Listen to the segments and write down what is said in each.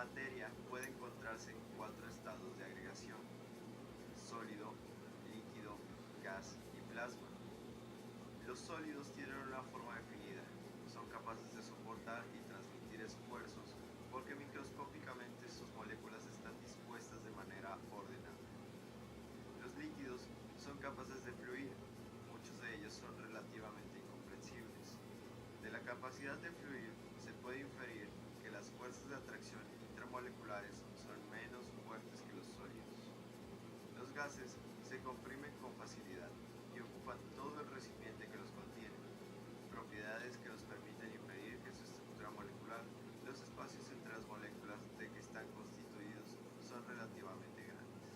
materia puede encontrarse en 4 estados de agregación: sólido, líquido, gas y plasma. Los sólidos tienen una forma definida, son capaces de soportar y transmitir esfuerzos porque microscópicamente sus moléculas están dispuestas de manera ordenada. Los líquidos son capaces de fluir, muchos de ellos son relativamente incomprensibles. De la capacidad de fluir se puede inferir que las fuerzas de atracción intramoleculares son menos fuertes que los sólidos. Los gases se comprimen con facilidad y ocupan todo el recipiente que los contiene, propiedades que nos permiten inferir que su estructura molecular, los espacios entre las moléculas de que están constituidos, son relativamente grandes.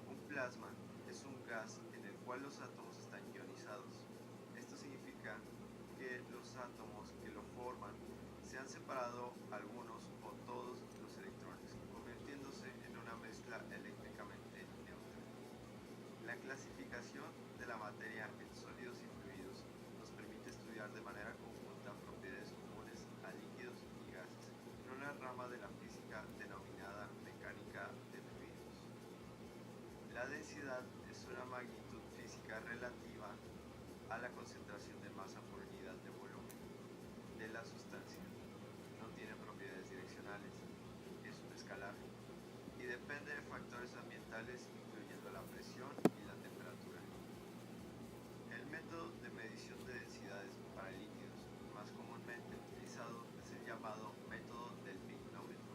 Un plasma es un gas en el cual los átomos están ionizados. Esto significa que los átomos que lo forman se han separado algunos o todos los electrones, convirtiéndose en una mezcla eléctricamente neutra. La clasificación de la materia en sólidos y fluidos nos permite estudiar de manera conjunta propiedades comunes a líquidos y gases en una rama de la física denominada mecánica de fluidos. La densidad es una magnitud física relativa a la concentración de masa por unidad de volumen de la sustancia. No tiene propiedades direccionales, es un escalar y depende de factores ambientales incluyendo la presión y la temperatura. El método de medición de densidades para líquidos más comúnmente utilizado es el llamado método del pignómetro.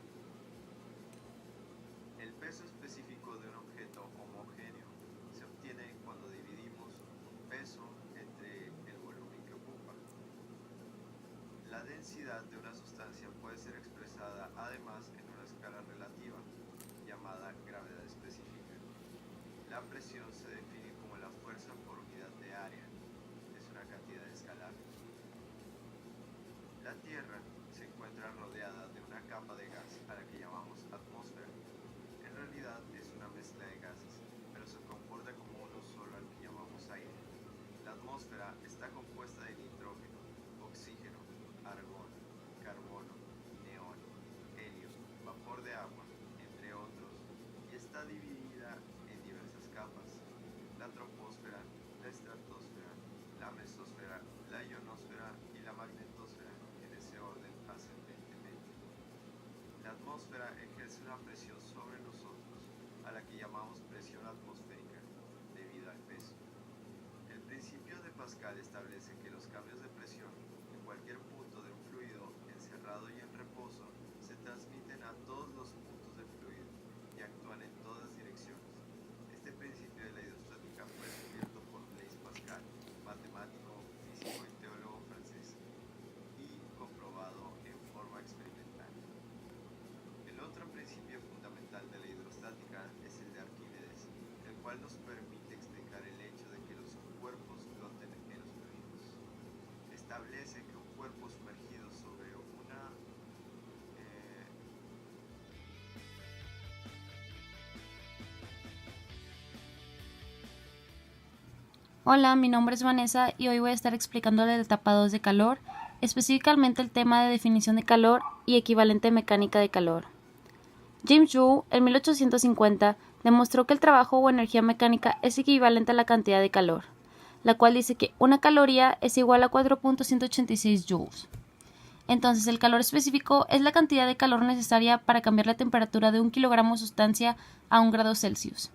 El peso específico de un objeto homogéneo se obtiene cuando dividimos un peso entre el volumen que ocupa. La densidad de una sustancia puede ser expresada además en una escala relativa, llamada gravedad específica. La presión se define como la fuerza por unidad de área, es una cantidad escalar. La Tierra se encuentra rodeada de una capa de gas a la que llamamos atmósfera. En realidad es una mezcla de gases, pero se comporta como uno solo al que llamamos aire. La atmósfera está compuesta de nitrógeno, oxígeno, argón, carbono, neón, helio, vapor de agua, entre otros, y está dividida en diversas capas: la troposfera, la estratosfera, la mesosfera, la ionosfera y la magnetosfera, en ese orden ascendentemente. La atmósfera ejerce una presión sobre nosotros, a la que llamamos presión atmosférica, debido al peso. El principio de Pascal establece que los cambios de presión en cualquier punto de un fluido encerrado y en reposo se transmiten a todos los puntos del fluido y actúan en todas direcciones. Este principio de la hidrostática fue descubierto por Blaise Pascal, matemático, físico y teólogo francés, y comprobado en forma experimental. El otro principio fundamental de la hidrostática es el de Arquímedes, el cual nos permite explicar el hecho de que los cuerpos floten en los fluidos. Establece que un cuerpo sumergido sobre una Hola, mi nombre es Vanessa y hoy voy a estar explicándole la etapa 2 de calor, específicamente el tema de definición de calor y equivalente mecánica de calor. James Joule, en 1850, demostró que el trabajo o energía mecánica es equivalente a la cantidad de calor, la cual dice que una caloría es igual a 4.186 joules. Entonces, el calor específico es la cantidad de calor necesaria para cambiar la temperatura de 1 kilogramo de sustancia a 1 grado Celsius.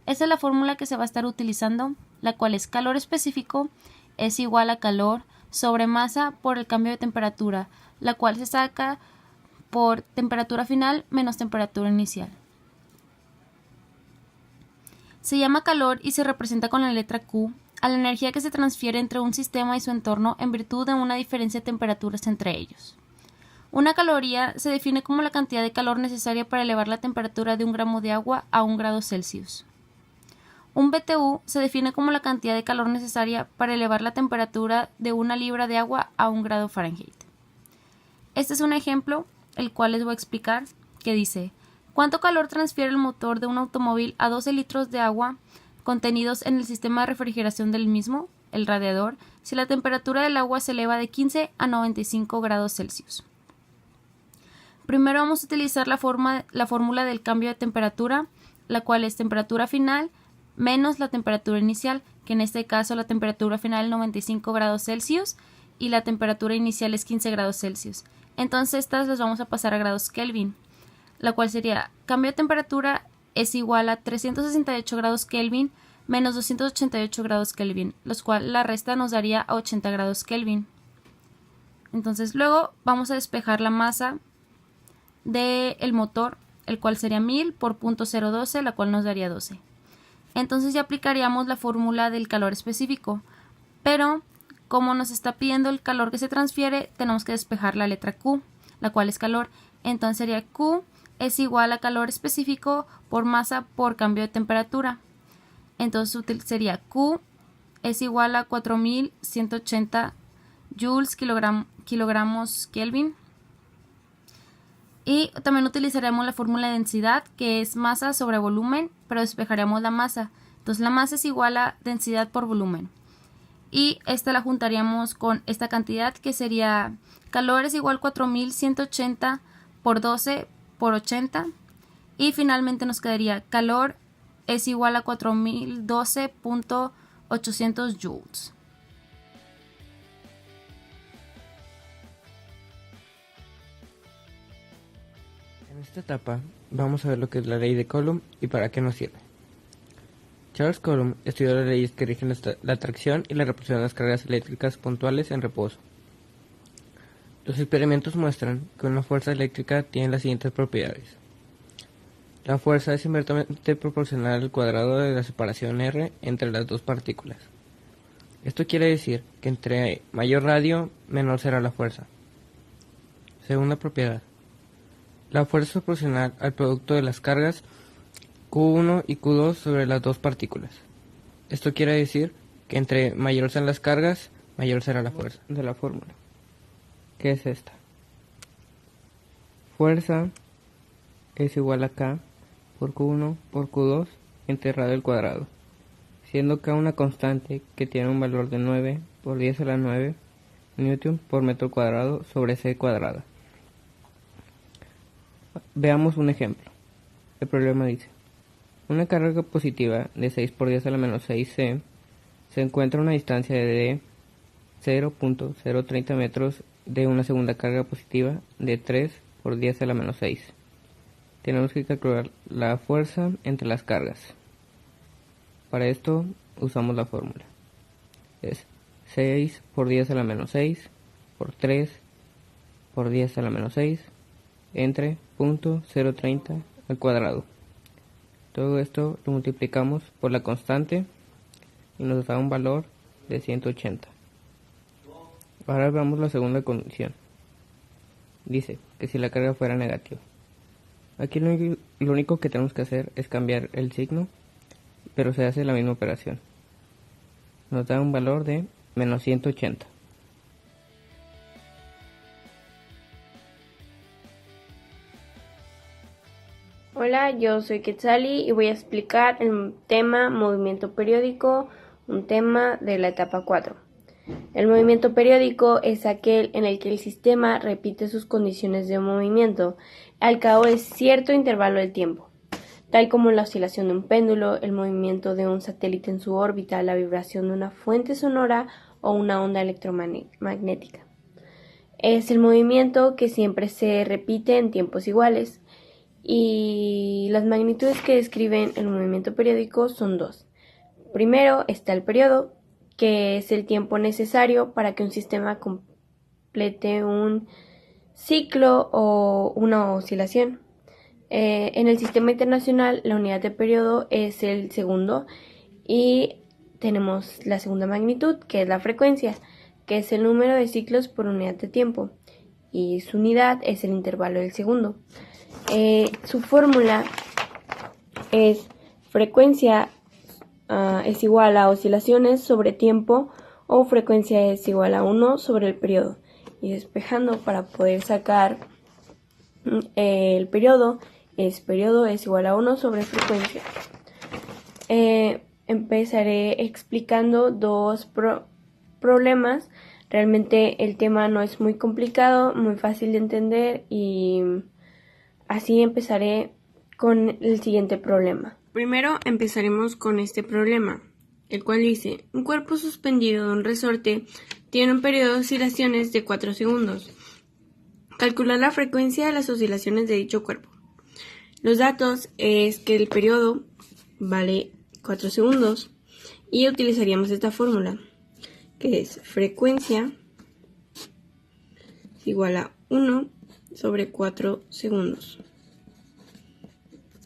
Esta es la fórmula que se va a estar utilizando, la cual es calor específico es igual a calor sobre masa por el cambio de temperatura, la cual se saca por temperatura final menos temperatura inicial. Se llama calor y se representa con la letra Q a la energía que se transfiere entre un sistema y su entorno en virtud de una diferencia de temperaturas entre ellos. Una caloría se define como la cantidad de calor necesaria para elevar la temperatura de 1 gramo de agua a 1 grado Celsius. Un BTU se define como la cantidad de calor necesaria para elevar la temperatura de 1 libra de agua a 1 grado Fahrenheit. Este es un ejemplo, el cual les voy a explicar, que dice: ¿cuánto calor transfiere el motor de un automóvil a 12 litros de agua contenidos en el sistema de refrigeración del mismo, el radiador, si la temperatura del agua se eleva de 15 a 95 grados Celsius? Primero vamos a utilizar la fórmula del cambio de temperatura, la cual es temperatura final menos la temperatura inicial, que en este caso la temperatura final es 95 grados Celsius y la temperatura inicial es 15 grados Celsius. Entonces estas las vamos a pasar a grados Kelvin, la cual sería cambio de temperatura es igual a 368 grados Kelvin menos 288 grados Kelvin, los cuales la resta nos daría a 80 grados Kelvin. Entonces luego vamos a despejar la masa del motor, el cual sería 1000 por 0.012, la cual nos daría 12. Entonces ya aplicaríamos la fórmula del calor específico, pero como nos está pidiendo el calor que se transfiere, tenemos que despejar la letra Q, la cual es calor. Entonces sería Q es igual a calor específico por masa por cambio de temperatura. Entonces sería Q es igual a 4180 joules kilogramos Kelvin. Y también utilizaremos la fórmula de densidad, que es masa sobre volumen, pero despejaremos la masa. Entonces la masa es igual a densidad por volumen. Y esta la juntaríamos con esta cantidad, que sería calor es igual a 4180 por 12 por 80. Y finalmente nos quedaría calor es igual a 4012.800 joules. En esta etapa vamos a ver lo que es la ley de Coulomb y para qué nos sirve. Charles Coulomb estudió las leyes que rigen la atracción y la repulsión de las cargas eléctricas puntuales en reposo. Los experimentos muestran que una fuerza eléctrica tiene las siguientes propiedades. La fuerza es inversamente proporcional al cuadrado de la separación R entre las dos partículas. Esto quiere decir que entre mayor radio, menor será la fuerza. Segunda propiedad. La fuerza es proporcional al producto de las cargas Q1 y Q2 sobre las dos partículas. Esto quiere decir que entre mayor sean las cargas, mayor será la fuerza. De la fórmula, ¿qué es esta? Fuerza es igual a K por Q1 por Q2 entre radio al cuadrado, siendo K una constante que tiene un valor de 9 por 10 a la 9 Newton por metro cuadrado sobre C cuadrada. Veamos un ejemplo. El problema dice: una carga positiva de 6 por 10 a la menos 6 C se encuentra a una distancia de 0.030 metros de una segunda carga positiva de 3 por 10 a la menos 6. Tenemos que calcular la fuerza entre las cargas. Para esto usamos la fórmula. Es 6 por 10 a la menos 6 por 3 por 10 a la menos 6 entre 0.030 al cuadrado. Todo esto lo multiplicamos por la constante y nos da un valor de 180. Ahora veamos la segunda condición. Dice que si la carga fuera negativa. Aquí lo único que tenemos que hacer es cambiar el signo, pero se hace la misma operación. Nos da un valor de menos 180. Hola, yo soy Quetzali y voy a explicar el tema movimiento periódico, un tema de la etapa 4. El movimiento periódico es aquel en el que el sistema repite sus condiciones de movimiento al cabo de cierto intervalo de tiempo, tal como la oscilación de un péndulo, el movimiento de un satélite en su órbita, la vibración de una fuente sonora o una onda electromagnética. Es el movimiento que siempre se repite en tiempos iguales. Y las magnitudes que describen el movimiento periódico son dos. Primero está el periodo, que es el tiempo necesario para que un sistema complete un ciclo o una oscilación. En el sistema internacional, la unidad de periodo es el segundo y tenemos la segunda magnitud, que es la frecuencia, que es el número de ciclos por unidad de tiempo, y su unidad es el intervalo del segundo. Su fórmula es frecuencia es igual a oscilaciones sobre tiempo o frecuencia es igual a 1 sobre el periodo. Y despejando para poder sacar el periodo es igual a 1 sobre frecuencia. Empezaré explicando dos problemas. Realmente el tema no es muy complicado, muy fácil de entender y Así empezaré con el siguiente problema. Primero empezaremos con este problema, el cual dice: un cuerpo suspendido de un resorte tiene un periodo de oscilaciones de 4 segundos. Calcular la frecuencia de las oscilaciones de dicho cuerpo. Los datos es que el periodo vale 4 segundos y utilizaríamos esta fórmula, que es frecuencia es igual a 1 sobre 4 segundos,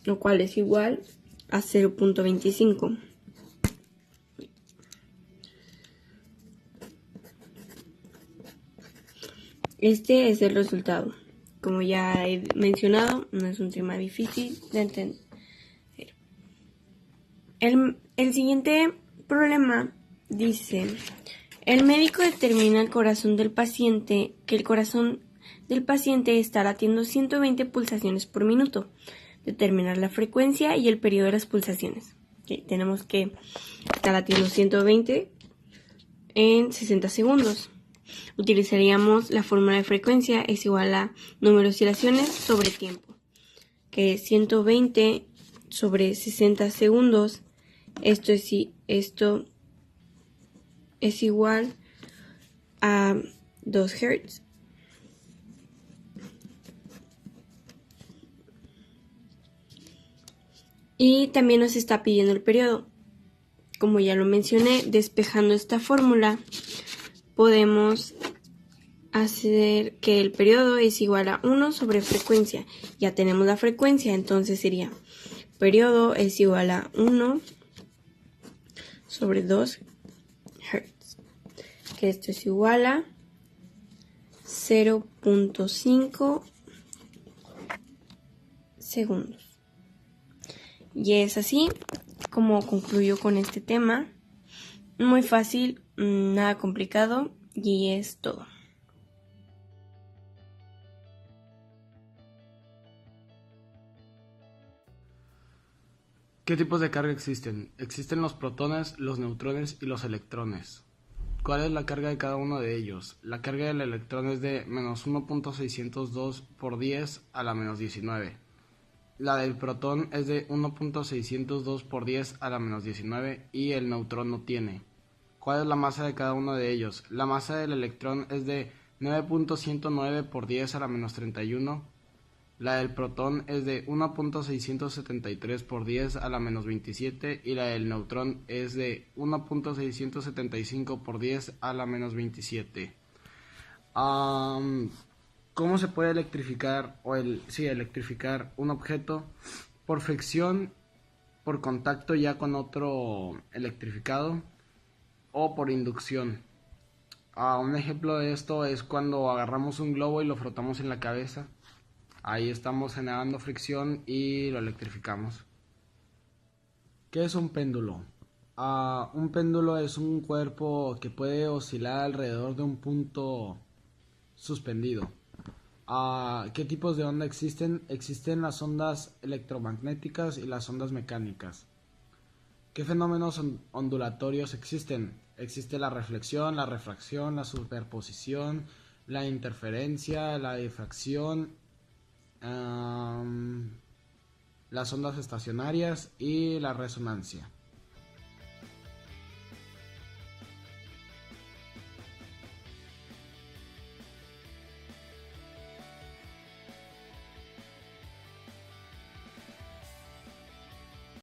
lo cual es igual a 0.25. Este es el resultado. Como ya he mencionado, no es un tema difícil de entender. El siguiente problema dice: el médico determina el corazón del paciente, que el corazón del paciente está latiendo 120 pulsaciones por minuto. Determinar la frecuencia y el periodo de las pulsaciones. Tenemos que estar latiendo 120 en 60 segundos. Utilizaríamos la fórmula de frecuencia es igual a número de oscilaciones sobre tiempo, que es 120 sobre 60 segundos. Esto es igual a 2 Hz. Y también nos está pidiendo el periodo. Como ya lo mencioné, despejando esta fórmula, podemos hacer que el periodo es igual a 1 sobre frecuencia. Ya tenemos la frecuencia, entonces sería periodo es igual a 1 sobre 2 Hz, que esto es igual a 0.5 segundos. Y es así como concluyo con este tema. Muy fácil, nada complicado, y es todo. ¿Qué tipos de carga existen? Existen los protones, los neutrones y los electrones. ¿Cuál es la carga de cada uno de ellos? La carga del electrón es de menos 1.602 por 10 a la menos 19. La del protón es de 1.602 por 10 a la menos 19 y el neutrón no tiene. ¿Cuál es la masa de cada uno de ellos? La masa del electrón es de 9.109 por 10 a la menos 31. La del protón es de 1.673 por 10 a la menos 27 y la del neutrón es de 1.675 por 10 a la menos 27. ¿Cómo se puede electrificar electrificar un objeto? Por fricción, por contacto ya con otro electrificado o por inducción. Un ejemplo de esto es cuando agarramos un globo y lo frotamos en la cabeza. Ahí estamos generando fricción y lo electrificamos. ¿Qué es un péndulo? Un péndulo es un cuerpo que puede oscilar alrededor de un punto suspendido. ¿Qué tipos de onda existen? Existen las ondas electromagnéticas y las ondas mecánicas. ¿Qué fenómenos ondulatorios existen? Existe la reflexión, la refracción, la superposición, la interferencia, la difracción, las ondas estacionarias y la resonancia.